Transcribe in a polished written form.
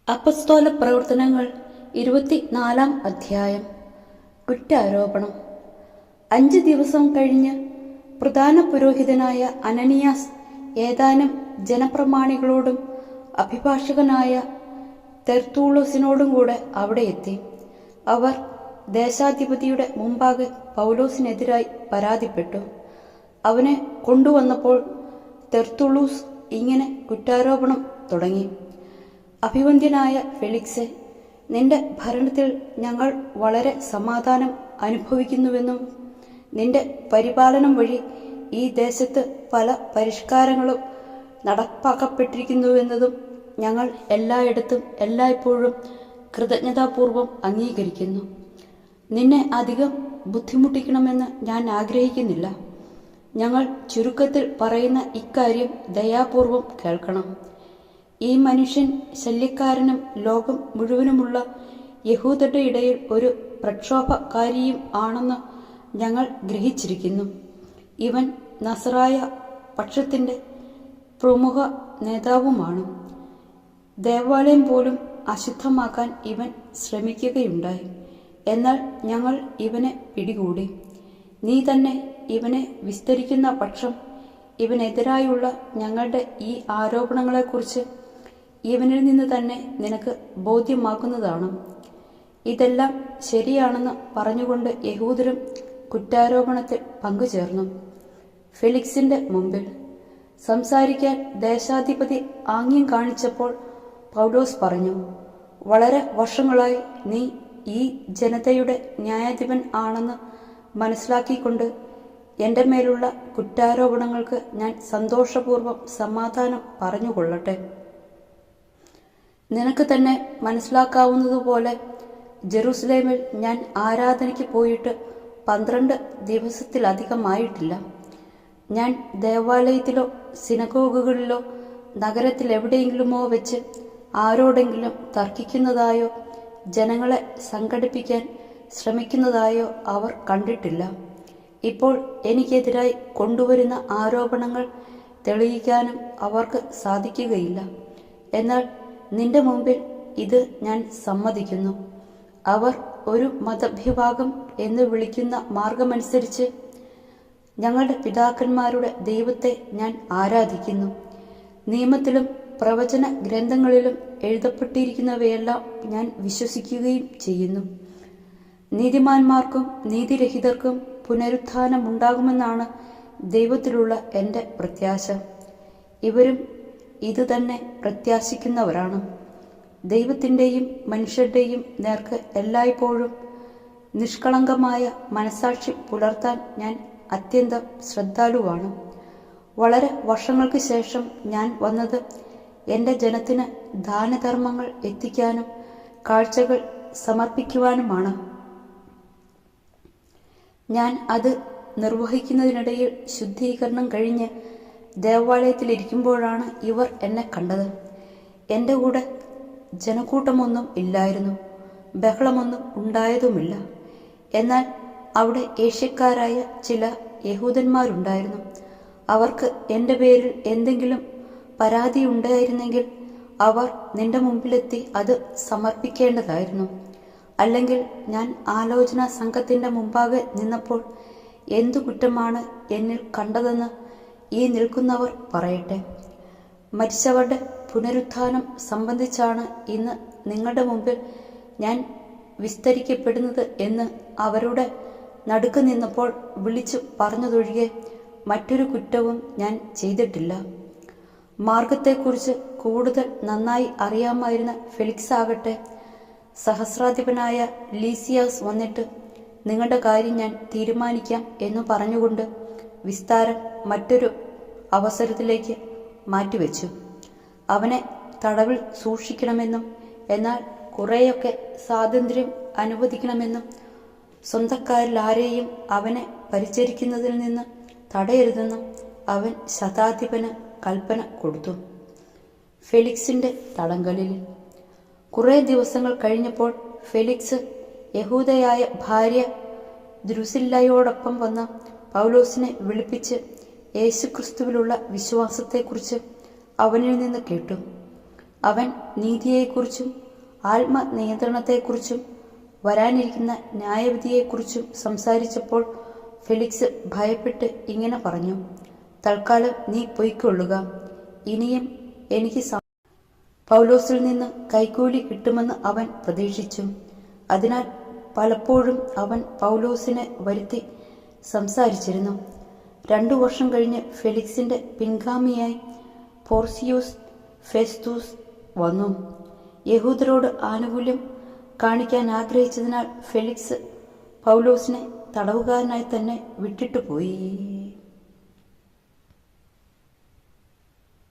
അപ്പസ്തോല പ്രവർത്തനങ്ങൾ 24-ാം അധ്യായം. കുറ്റാരോപണം. 5 ദിവസം കഴിഞ്ഞ് പ്രധാന പുരോഹിതനായ അനനിയാസ് ഏതാനും ജനപ്രമാണികളോടും അഭിഭാഷകനായ തെർത്തൂളൂസിനോടും കൂടെ അവിടെ എത്തി. അവർ ദേശാധിപതിയുടെ മുമ്പാകെ പൗലോസിനെതിരായി പരാതിപ്പെട്ടു. അവനെ കൊണ്ടുവന്നപ്പോൾ തെർത്തുളൂസ് ഇങ്ങനെ കുറ്റാരോപണം തുടങ്ങി. അഭിവന്ദ്യനായ ഫെലിക്സെ, നിന്റെ ഭരണത്തിൽ ഞങ്ങൾ വളരെ സമാധാനം അനുഭവിക്കുന്നുവെന്നും നിന്റെ പരിപാലനം വഴി ഈ ദേശത്ത് പല പരിഷ്കാരങ്ങളും നടപ്പാക്കപ്പെട്ടിരിക്കുന്നുവെന്നതും ഞങ്ങൾ എല്ലായിടത്തും എല്ലായ്പ്പോഴും കൃതജ്ഞതാപൂർവം അംഗീകരിക്കുന്നു. നിന്നെ അധികം ബുദ്ധിമുട്ടിക്കണമെന്ന് ഞാൻ ആഗ്രഹിക്കുന്നില്ല. ഞങ്ങൾ ചുരുക്കത്തിൽ പറയുന്ന ഇക്കാര്യം ദയാപൂർവം കേൾക്കണം. ഈ മനുഷ്യൻ ശല്യക്കാരനും ലോകം മുഴുവനുമുള്ള യഹൂദരുടെ ഇടയിൽ ഒരു പ്രക്ഷോഭകാരിയും ആണെന്ന് ഞങ്ങൾ ഗ്രഹിച്ചിരിക്കുന്നു. ഇവൻ നസറായ പക്ഷത്തിൻ്റെ പ്രമുഖ നേതാവുമാണ്. ദേവാലയം പോലും അശുദ്ധമാക്കാൻ ഇവൻ ശ്രമിക്കുകയുണ്ടായി. എന്നാൽ ഞങ്ങൾ ഇവനെ പിടികൂടി. നീ തന്നെ ഇവനെ വിസ്തരിക്കുന്ന പക്ഷം ഇവനെതിരായുള്ള ഞങ്ങളുടെ ഈ ആരോപണങ്ങളെക്കുറിച്ച് ഇവനിൽ നിന്ന് തന്നെ നിനക്ക് ബോധ്യമാക്കുന്നതാണ്. ഇതെല്ലാം ശരിയാണെന്ന് പറഞ്ഞുകൊണ്ട് യഹൂദരും കുറ്റാരോപണത്തിൽ പങ്കുചേർന്നു. ഫെലിക്സിന്റെ മുമ്പിൽ സംസാരിക്കാൻ ദേശാധിപതി ആംഗ്യം കാണിച്ചപ്പോൾ പൗലോസ് പറഞ്ഞു, വളരെ വർഷങ്ങളായി നീ ഈ ജനതയുടെ ന്യായാധിപൻ ആണെന്ന് മനസ്സിലാക്കിക്കൊണ്ട് എൻ്റെ മേലുള്ള കുറ്റാരോപണങ്ങൾക്ക് ഞാൻ സന്തോഷപൂർവ്വം സമാധാനം പറഞ്ഞുകൊള്ളട്ടെ. നിനക്ക് തന്നെ മനസ്സിലാക്കാവുന്നതുപോലെ ജെറൂസലേമിൽ ഞാൻ ആരാധനയ്ക്ക് പോയിട്ട് 12 ദിവസത്തിലധികമായിട്ടില്ല. ഞാൻ ദേവാലയത്തിലോ സിനഗോഗുകളിലോ നഗരത്തിലെവിടെയെങ്കിലുമോ വെച്ച് ആരോടെങ്കിലും തർക്കിക്കുന്നതായോ ജനങ്ങളെ സംഘടിപ്പിക്കാൻ ശ്രമിക്കുന്നതായോ അവർ കണ്ടിട്ടില്ല. ഇപ്പോൾ എനിക്കെതിരായി കൊണ്ടുവരുന്ന ആരോപണങ്ങൾ തെളിയിക്കാനും അവർക്ക് സാധിക്കുകയില്ല. എന്നാൽ നിന്റെ മുമ്പിൽ ഇത് ഞാൻ സമ്മതിക്കുന്നു. അവർ ഒരു മതവിഭാഗം എന്ന് വിളിക്കുന്ന മാർഗമനുസരിച്ച് ഞങ്ങളുടെ പിതാക്കന്മാരുടെ ദൈവത്തെ ഞാൻ ആരാധിക്കുന്നു. നിയമത്തിലും പ്രവചന ഗ്രന്ഥങ്ങളിലും എഴുതപ്പെട്ടിരിക്കുന്നവയെല്ലാം ഞാൻ വിശ്വസിക്കുകയും ചെയ്യുന്നു. നീതിമാന്മാർക്കും നീതിരഹിതർക്കും പുനരുത്ഥാനമുണ്ടാകുമെന്നാണ് ദൈവത്തിലുള്ള എൻ്റെ പ്രത്യാശ. ഇവരും ഇത് തന്നെ പ്രത്യാശിക്കുന്നവരാണ്. ദൈവത്തിൻ്റെയും മനുഷ്യരുടെയും നേർക്ക് എല്ലായ്പ്പോഴും നിഷ്കളങ്കമായ മനസാക്ഷി പുലർത്താൻ ഞാൻ അത്യന്തം ശ്രദ്ധാലുവാണ്. വളരെ വർഷങ്ങൾക്ക് ശേഷം ഞാൻ വന്നത് എൻ്റെ ജനത്തിന് ദാനധർമ്മങ്ങൾ എത്തിക്കാനും കാഴ്ചകൾ സമർപ്പിക്കുവാനുമാണ്. ഞാൻ അത് നിർവഹിക്കുന്നതിനിടയിൽ ശുദ്ധീകരണം കഴിഞ്ഞ് ദേവാലയത്തിലിരിക്കുമ്പോഴാണ് ഇവർ എന്നെ കണ്ടത്. എൻ്റെ കൂടെ ജനക്കൂട്ടമൊന്നും ഇല്ലായിരുന്നു, ബഹളമൊന്നും ഉണ്ടായതുമില്ല. എന്നാൽ അവിടെ ഏഷ്യക്കാരായ ചില യഹൂദന്മാരുണ്ടായിരുന്നു. അവർക്ക് എൻ്റെ പേരിൽ എന്തെങ്കിലും പരാതി ഉണ്ടായിരുന്നെങ്കിൽ അവർ നിന്റെ മുമ്പിലെത്തി അത് സമർപ്പിക്കേണ്ടതായിരുന്നു. അല്ലെങ്കിൽ ഞാൻ ആലോചനാ സംഘത്തിൻ്റെ മുമ്പാകെ നിന്നപ്പോൾ എന്തു കുറ്റമാണ് എന്നിൽ കണ്ടതെന്ന് ഈ നിൽക്കുന്നവർ പറയട്ടെ. മരിച്ചവരുടെ പുനരുത്ഥാനം സംബന്ധിച്ചാണ് ഇന്ന് നിങ്ങളുടെ മുമ്പിൽ ഞാൻ വിസ്തരിക്കപ്പെടുന്നത് എന്ന് അവരുടെ നടുക്ക് നിന്നപ്പോൾ വിളിച്ചു പറഞ്ഞതൊഴികെ മറ്റൊരു കുറ്റവും ഞാൻ ചെയ്തിട്ടില്ല. മാർഗത്തെക്കുറിച്ച് കൂടുതൽ നന്നായി അറിയാമായിരുന്ന ഫെലിക്സ് ആകട്ടെ, സഹസ്രാധിപനായ ലീസിയാസ് വന്നിട്ട് നിങ്ങളുടെ കാര്യം ഞാൻ തീരുമാനിക്കാം എന്ന് പറഞ്ഞുകൊണ്ട് വിസ്താരം മറ്റൊരു അവസരത്തിലേക്ക് മാറ്റിവെച്ചു. അവനെ തടവിൽ സൂക്ഷിക്കണമെന്നും എന്നാൽ കുറേയൊക്കെ സ്വാതന്ത്ര്യം അനുവദിക്കണമെന്നും സ്വന്തക്കാരിൽ ആരെയും അവനെ പരിചരിക്കുന്നതിൽ നിന്ന് തടയരുതെന്നും അവൻ ശതാധിപന് കൽപ്പന കൊടുത്തു. ഫെലിക്സിന്റെ തടങ്കലിൽ കുറേ ദിവസങ്ങൾ കഴിഞ്ഞപ്പോൾ ഫെലിക്സ് യഹൂദയായ ഭാര്യ ദ്രുസില്ലയോടൊപ്പം വന്ന പൗലോസിനെ വിളിപ്പിച്ച് യേശുക്രിസ്തുവിലുള്ള വിശ്വാസത്തെക്കുറിച്ച് അവനിൽ നിന്ന് കേട്ടു. അവൻ നീതിയെക്കുറിച്ചും ആത്മനിയന്ത്രണത്തെക്കുറിച്ചും വരാനിരിക്കുന്ന ന്യായവിധിയെക്കുറിച്ചും സംസാരിച്ചപ്പോൾ ഫെലിക്സ് ഭയപ്പെട്ട് ഇങ്ങനെ പറഞ്ഞു: തൽക്കാലം നീ പൊയ്ക്കൊള്ളുക. ഇനിയും എനിക്ക് പൗലോസിൽ നിന്ന് കൈക്കൂലി കിട്ടുമെന്ന് അവൻ പ്രതീക്ഷിച്ചു. അതിനാൽ പലപ്പോഴും അവൻ പൗലോസിനെ വരുത്തി സംസാരിച്ചിരുന്നു. 2 വർഷം കഴിഞ്ഞ് ഫെലിക്സിന്റെ പിൻഗാമിയായി പോർസിയൂസ് ഫെസ്തൂസ് വന്നു. യഹൂദരോട് ആനുകൂല്യം കാണിക്കാൻ ആഗ്രഹിച്ചതിനാൽ ഫെലിക്സ് പൗലോസിനെ തടവുകാരനായി തന്നെ വിട്ടിട്ടുപോയി.